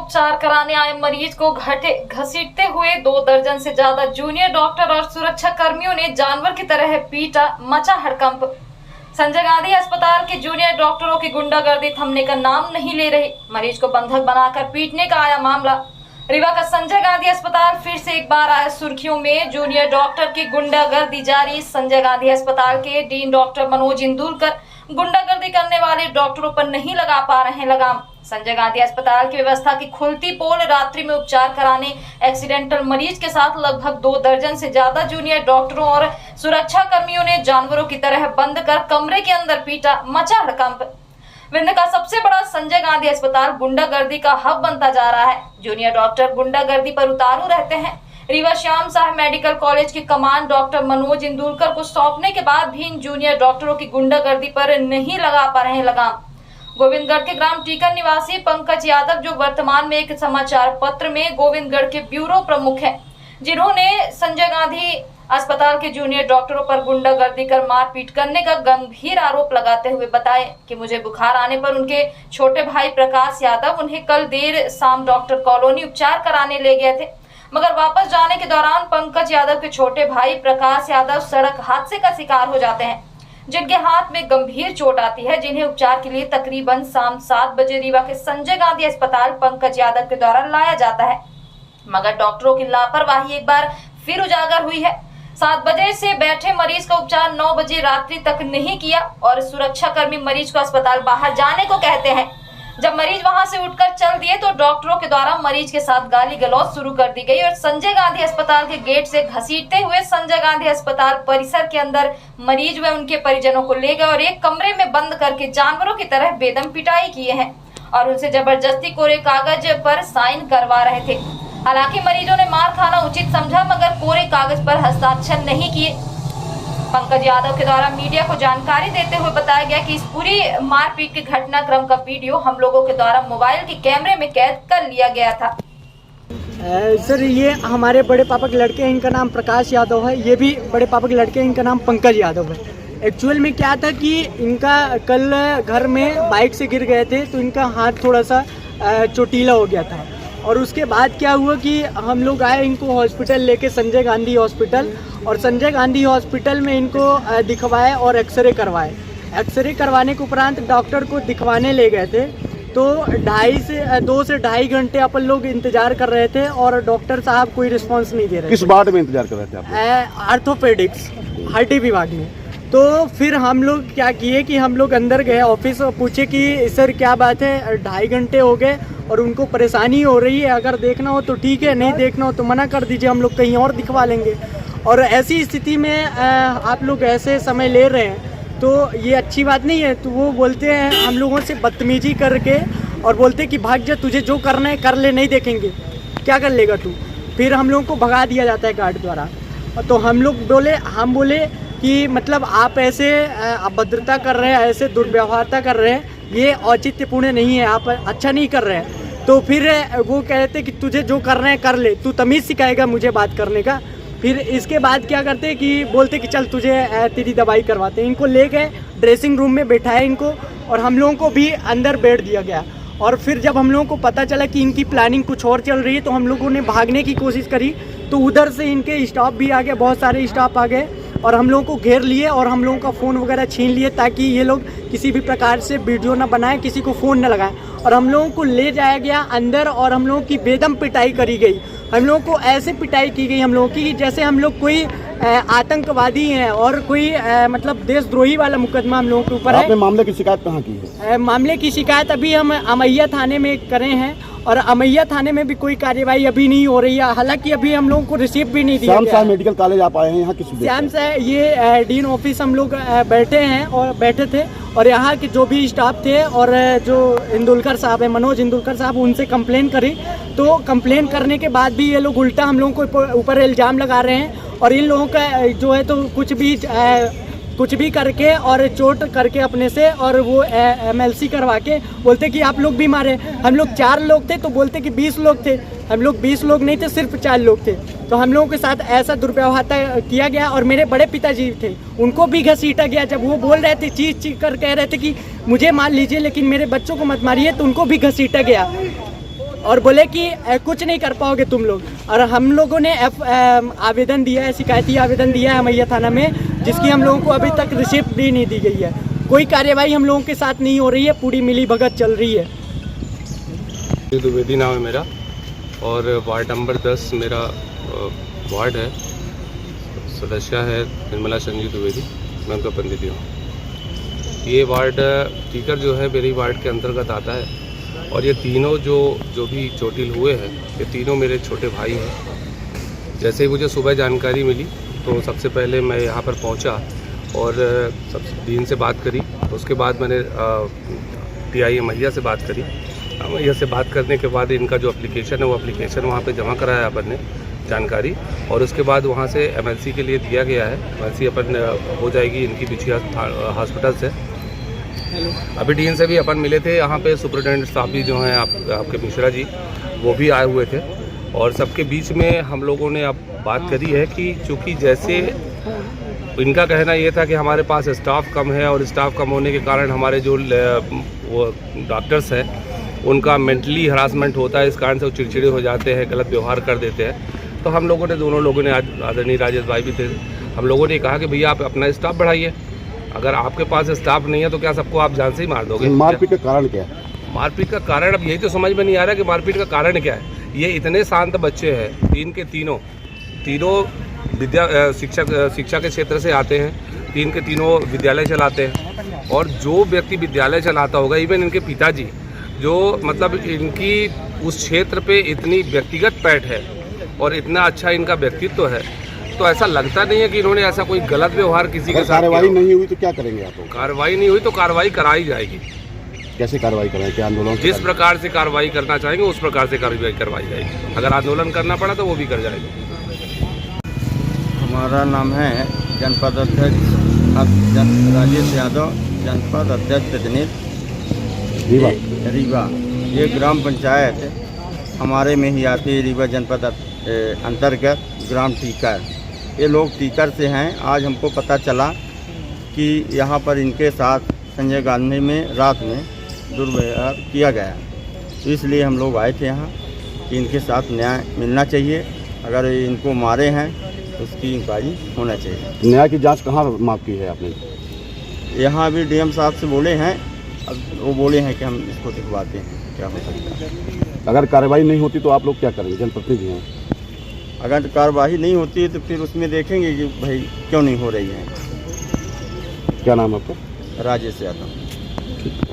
उपचार कराने आए मरीज को घसीटते हुए 2 दर्जन से ज्यादा जूनियर डॉक्टर और सुरक्षा कर्मियों ने जानवर की तरह पीटा, मचा हड़कंप। संजय गांधी अस्पताल के जूनियर डॉक्टरों की गुंडागर्दी थमने का नाम नहीं ले रही। मरीज को बंधक बनाकर पीटने का आया मामला। रीवा का संजय गांधी अस्पताल फिर से एक बार आया सुर्खियों में। जूनियर डॉक्टर की गुंडागर्दी जारी। संजय गांधी अस्पताल के डीन डॉक्टर मनोज इंदुलकर गुंडागर्दी करने वाले डॉक्टरों पर नहीं लगा पा रहे हैं लगाम। संजय गांधी अस्पताल की व्यवस्था की खुलती पोल। रात्रि में उपचार कराने एक्सीडेंटल मरीज के साथ लगभग 2 दर्जन से ज्यादा जूनियर डॉक्टरों और सुरक्षा कर्मियों ने जानवरों की तरह बंद कर कमरे के अंदर पीटा, मचा हड़कंप। विंध्य का सबसे बड़ा संजय गांधी अस्पताल गुंडागर्दी का हब बनता जा रहा है। जूनियर डॉक्टर गुंडागर्दी पर उतारू रहते हैं। रीवा श्याम साहब मेडिकल कॉलेज की कमान डॉक्टर मनोज इंदुलकर को सौंपने के बाद भी इन जूनियर डॉक्टरों की गुंडागर्दी पर नहीं लगा पा रहे हैं लगाम। गोविंदगढ़ के ग्राम टीकर निवासी पंकज यादव, जो वर्तमान में एक समाचार पत्र में गोविंदगढ़ के ब्यूरो प्रमुख हैं, जिन्होंने संजय गांधी अस्पताल के जूनियर डॉक्टरों पर गुंडागर्दी कर मारपीट करने का गंभीर आरोप लगाते हुए बताए कि मुझे बुखार आने पर उनके छोटे भाई प्रकाश यादव उन्हें कल देर शाम डॉक्टर कॉलोनी उपचार कराने ले गए थे, मगर वापस जाने के दौरान पंकज यादव के छोटे भाई प्रकाश यादव सड़क हादसे का शिकार हो जाते हैं, जिनके हाथ में गंभीर चोट आती है, जिन्हें उपचार के लिए तकरीबन शाम 7 बजे रीवा के संजय गांधी अस्पताल पंकज यादव के द्वारा लाया जाता है, मगर डॉक्टरों की लापरवाही एक बार फिर उजागर हुई है। 7 बजे से बैठे मरीज का उपचार 9 बजे रात्रि तक नहीं किया और सुरक्षा कर्मी मरीज को अस्पताल बाहर जाने को कहते हैं। जब मरीज वहां से उठकर चल दिए तो डॉक्टरों के द्वारा मरीज के साथ गाली गलौज शुरू कर दी गई और संजय गांधी अस्पताल के गेट से घसीटते हुए संजय गांधी अस्पताल परिसर के अंदर मरीज व उनके परिजनों को ले गए और एक कमरे में बंद करके जानवरों की तरह बेदम पिटाई किए हैं और उनसे जबरदस्ती कोरे कागज पर साइन करवा रहे थे। हालांकि मरीजों ने मार खाना उचित समझा, मगर कोरे कागज पर हस्ताक्षर नहीं किए। पंकज यादव के द्वारा मीडिया को जानकारी देते हुए बताया गया कि इस पूरी मारपीट के घटनाक्रम का वीडियो हम लोगों के द्वारा मोबाइल के कैमरे में कैद कर लिया गया था। सर, ये हमारे बड़े पापा के लड़के हैं, इनका नाम प्रकाश यादव है। ये भी बड़े पापा के लड़के हैं, इनका नाम पंकज यादव है। एक्चुअल में क्या था कि इनका कल घर में बाइक से गिर गए थे, तो इनका हाथ थोड़ा सा चोटीला हो गया था और उसके बाद क्या हुआ कि हम लोग आए इनको हॉस्पिटल लेके, संजय गांधी हॉस्पिटल, और संजय गांधी हॉस्पिटल में इनको दिखवाए और एक्सरे करवाए। एक्सरे करवाने के उपरांत डॉक्टर को दिखवाने ले गए थे, तो 2 से ढाई घंटे अपन लोग इंतजार कर रहे थे और डॉक्टर साहब कोई रिस्पांस नहीं दे रहे थे। किस वार्ड में इंतजार कर रहे थे आप? आर्थोपेडिक्स, हड्डी विभाग में। तो फिर हम लोग क्या किए कि हम लोग अंदर गए ऑफिस और पूछे कि सर क्या बात है, 2.5 घंटे हो गए और उनको परेशानी हो रही है, अगर देखना हो तो ठीक है, नहीं देखना हो तो मना कर दीजिए, हम लोग कहीं और दिखवा लेंगे। और ऐसी स्थिति में आप लोग ऐसे समय ले रहे हैं तो ये अच्छी बात नहीं है। तो वो बोलते हैं हम लोगों से बदतमीजी करके और बोलते कि भाग जा, तुझे जो करना है कर ले, नहीं देखेंगे, क्या कर लेगा तू। फिर हम लोगों को भगा दिया जाता है गार्ड द्वारा। तो हम बोले कि मतलब आप ऐसे अभद्रता कर रहे हैं, ऐसे दुर्व्यवहारता कर रहे हैं, ये औचित्यपूर्ण नहीं है, आप अच्छा नहीं कर रहे हैं। तो फिर वो कहते कि तुझे जो करना है कर ले, तू तमीज़ सिखाएगा मुझे बात करने का। फिर इसके बाद क्या करते कि बोलते कि चल तुझे तेरी दवाई करवाते हैं। इनको ले गए ड्रेसिंग रूम में बैठाए इनको और हम लोगों को भी अंदर बैठ दिया गया। और फिर जब हम लोगों को पता चला कि इनकी प्लानिंग कुछ और चल रही है तो हम लोगों ने भागने की कोशिश करी, तो उधर से इनके स्टाफ भी आ गए, बहुत सारे स्टाफ आ गए और हम लोगों को घेर लिए और हम लोगों का फ़ोन वगैरह छीन लिए ताकि ये लोग किसी भी प्रकार से वीडियो ना बनाएं, किसी को फ़ोन ना लगाएं। और हम लोगों को ले जाया गया अंदर और हम लोगों की बेदम पिटाई करी गई। हम लोगों को ऐसे पिटाई की गई हम लोगों की जैसे हम लोग कोई आतंकवादी हैं और कोई मतलब देशद्रोही वाला मुकदमा हम लोगों के ऊपर है। आपने मामले की शिकायत कहाँ की है? मामले की शिकायत अभी हम अमैया थाने में करे हैं और अमैया थाने में भी कोई कार्यवाही अभी नहीं हो रही है। हालांकि अभी हम लोगों को रिसीव भी नहीं दिया गया। श्याम मेडिकल कॉलेज आप आए हैं, यहाँ किस श्याम से ये डीन ऑफिस हम लोग बैठे थे और यहाँ के जो भी स्टाफ थे और जो इंदुलकर साहब है, मनोज इंदुलकर साहब, उनसे कंप्लेन करी। तो कंप्लेन करने के बाद भी ये लोग उल्टा हम लोगों को ऊपर इल्ज़ाम लगा रहे हैं और इन लोगों का जो है तो कुछ भी करके और चोट करके अपने से और वो MLC करवा के बोलते कि आप लोग भी मारे। हम लोग 4 लोग थे तो बोलते कि 20 लोग थे। हम लोग 20 लोग नहीं थे, सिर्फ 4 लोग थे। तो हम लोगों के साथ ऐसा दुर्व्यवहार किया गया और मेरे बड़े पिताजी थे, उनको भी घसीटा गया। जब वो बोल रहे थे, चीख कर कह रहे थे कि मुझे मार लीजिए लेकिन मेरे बच्चों को मत मारिए, तो उनको भी घसीटा गया। और बोले कि कुछ नहीं कर पाओगे तुम लोग। और हम लोगों ने आवेदन दिया है, शिकायती आवेदन दिया है मैया थाना में, जिसकी हम लोगों को अभी तक रिसिप्ट भी नहीं दी गई है। कोई कार्यवाही हम लोगों के साथ नहीं हो रही है, पूरी मिली भगत चल रही है। द्विवेदी नाम है मेरा और वार्ड नंबर 10 मेरा वार्ड है। सदस्य है निर्मला संजीव द्विवेदी, मैं उनका प्रतिनिधि हूँ। ये वार्ड टीकर जो है मेरी वार्ड के अंतर्गत आता है और ये तीनों जो भी चोटिल हुए हैं ये तीनों मेरे छोटे भाई हैं। जैसे ही मुझे सुबह जानकारी मिली तो सबसे पहले मैं यहाँ पर पहुँचा और सब डीन से बात करी। उसके बाद मैंने टीआई मैया से बात करी। मैया से बात करने के बाद इनका जो एप्लीकेशन है वो एप्लीकेशन वहाँ पे जमा कराया अपन ने जानकारी, और उसके बाद वहाँ से एमएलसी के लिए दिया गया है। एमएलसी अपन हो जाएगी इनकी बिछी हॉस्पिटल से। अभी डीन से भी अपन मिले थे, यहाँ पे सुपरिटेंडेंट साहब भी जो हैं आपके मिश्रा जी वो भी आए हुए थे, और सबके बीच में हम लोगों ने अब बात करी है कि चूँकि जैसे इनका कहना ये था कि हमारे पास स्टाफ कम है और स्टाफ कम होने के कारण हमारे जो वो डॉक्टर्स हैं उनका मेंटली हरासमेंट होता है, इस कारण से वो चिड़चिड़े हो जाते हैं, गलत व्यवहार कर देते हैं। तो हम लोगों ने, दोनों लोगों ने, आदरणीय राजेश भाई भी थे, हम लोगों ने कहा कि भैया आप अपना स्टाफ बढ़ाइए। अगर आपके पास स्टाफ नहीं है तो क्या सबको आप जान से ही मार दोगे? मारपीट का कारण क्या है? मारपीट का कारण अब यही तो समझ में नहीं आ रहा कि मारपीट का कारण क्या है। ये इतने शांत बच्चे हैं, तीनों शिक्षा के क्षेत्र से आते हैं, तीनों विद्यालय चलाते हैं, और जो व्यक्ति विद्यालय चलाता होगा, इवन इनके पिताजी जो मतलब इनकी उस क्षेत्र पे इतनी व्यक्तिगत पैठ है और इतना अच्छा इनका व्यक्तित्व है, तो ऐसा लगता नहीं है कि इन्होंने ऐसा कोई गलत व्यवहार किसी के साथ। कार्रवाई नहीं हुई तो क्या करेंगे आप? कार्रवाई नहीं हुई तो कार्रवाई कराई जाएगी। कैसे कार्रवाई करें? क्या आंदोलन? जिस प्रकार से कार्रवाई करना चाहेंगे उस प्रकार से कार्रवाई करवाई जाएगी। अगर आंदोलन करना पड़ा तो वो भी कर जाएगी। हमारा नाम है जनपद अध्यक्ष राजेश यादव, जनपद अध्यक्ष प्रतिनिधि रीवा। ये ग्राम पंचायत हमारे में ही आती है, रीवा जनपद अंतर्गत ग्राम टीकर। ये लोग टीकर से हैं। आज हमको पता चला कि यहाँ पर इनके साथ संजय गांधी में रात में दुर्व्यवहार किया गया, तो इसलिए हम लोग आए थे यहाँ कि इनके साथ न्याय मिलना चाहिए। अगर इनको मारे हैं तो उसकी इंक्वायरी होना चाहिए। न्याय की जांच कहाँ मांग की है आपने? यहाँ अभी डीएम साहब से बोले हैं, अब वो बोले हैं कि हम इसको दिखवाते हैं क्या हो सकता है। अगर कार्रवाई नहीं होती तो आप लोग क्या करेंगे? जनप्रतिनिधि हैं। अगर कार्रवाई नहीं होती है तो फिर उसमें देखेंगे कि भाई क्यों नहीं हो रही है। क्या नाम है आपका? राजेश यादव।